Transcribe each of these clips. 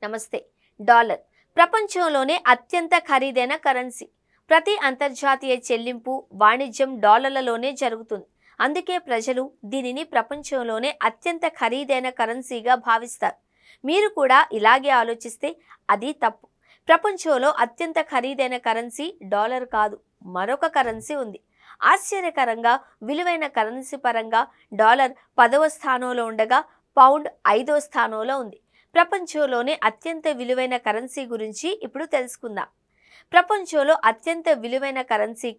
నమస్తే. డాలర్ ప్రపంచంలోనే అత్యంత ఖరీదైన కరెన్సీ. ప్రతి అంతర్జాతీయ చెల్లింపు, వాణిజ్యం డాలర్లలోనే జరుగుతుంది. అందుకే ప్రజలు దీనిని ప్రపంచంలోనే అత్యంత ఖరీదైన కరెన్సీగా భావిస్తారు. మీరు కూడా ఇలాగే ఆలోచిస్తే అది తప్పు. ప్రపంచంలో అత్యంత ఖరీదైన కరెన్సీ డాలర్ కాదు, మరొక కరెన్సీ ఉంది. ఆశ్చర్యకరంగా విలువైన కరెన్సీ పరంగా డాలర్ 10వ స్థానంలో ఉండగా పౌండ్ 5వ స్థానంలో ఉంది. ప్రపంచంలోనే అత్యంత విలువైన కరెన్సీ గురించి ఇప్పుడు తెలుసుకుందాం. ప్రపంచంలో అత్యంత విలువైన కరెన్సీ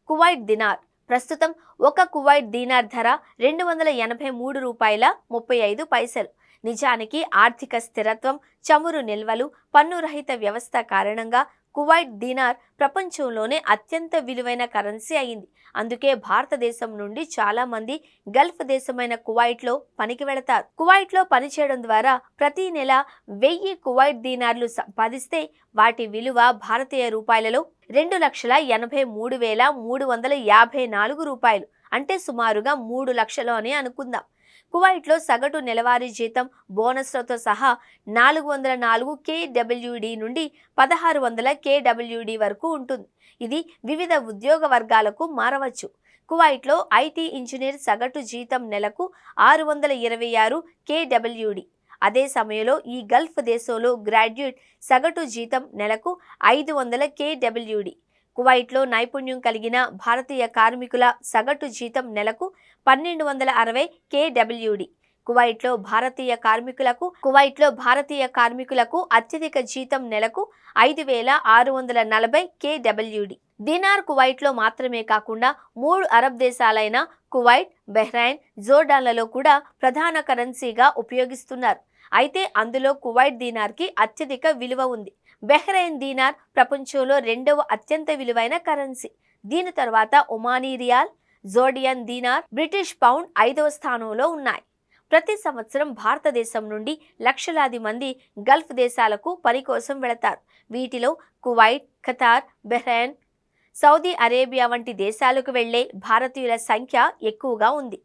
కువైట్ దినార్. ప్రస్తుతం ఒక కువైట్ దీనార్ ధర $283.35. నిజానికి ఆర్థిక స్థిరత్వం, చమురు నిల్వలు, పన్ను రహిత వ్యవస్థ కారణంగా కువైట్ దీనార్ ప్రపంచంలోనే అత్యంత విలువైన కరెన్సీ అయింది. అందుకే భారతదేశం నుండి చాలా మంది గల్ఫ్ దేశమైన కువైట్లో పనికి వెళతారు. కువైట్లో పనిచేయడం ద్వారా ప్రతి నెల 1000 కువైట్ దీనార్లు సంపాదిస్తే వాటి విలువ భారతీయ రూపాయలలో $2,83,354 అంటే సుమారుగా 3 లక్షలు అని అనుకుందాం. కువైట్లో సగటు నెలవారీ జీతం బోనస్లతో సహా 404 KWD నుండి 1600 KWD వరకు ఉంటుంది. ఇది వివిధ ఉద్యోగ వర్గాలకు మారవచ్చు. కువైట్లో ఐటీ ఇంజనీర్ సగటు జీతం నెలకు 626 KWD. అదే సమయంలో ఈ గల్ఫ్ దేశంలో గ్రాడ్యుయేట్ సగటు జీతం నెలకు 500 KWD. కువైట్లో నైపుణ్యం కలిగిన భారతీయ కార్మికుల సగటు జీతం నెలకు 1260 KWD. కువైట్లో భారతీయ కార్మికులకు అత్యధిక జీతం నెలకు 5640 KWD. దీనార్ కువైట్లో మాత్రమే కాకుండా 3 అరబ్ దేశాలైన కువైట్, బహ్రెయిన్, జోర్డాన్లలో కూడా ప్రధాన కరెన్సీగా ఉపయోగిస్తున్నారు. అయితే అందులో కువైట్ దీనార్కి అత్యధిక విలువ ఉంది. బహ్రెయిన్ దీనార్ ప్రపంచంలో 2వ అత్యంత విలువైన కరెన్సీ. దీని తర్వాత Omani rial, Jordanian dinar, British pound 5వ స్థానంలో ఉన్నాయి. ప్రతి సంవత్సరం భారతదేశం నుండి లక్షలాది మంది గల్ఫ్ దేశాలకు పని కోసం వెళతారు. వీటిలో Kuwait, Qatar, Bahrain, Saudi Arabia వంటి దేశాలకు వెళ్లే భారతీయుల సంఖ్య ఎక్కువగా ఉంది.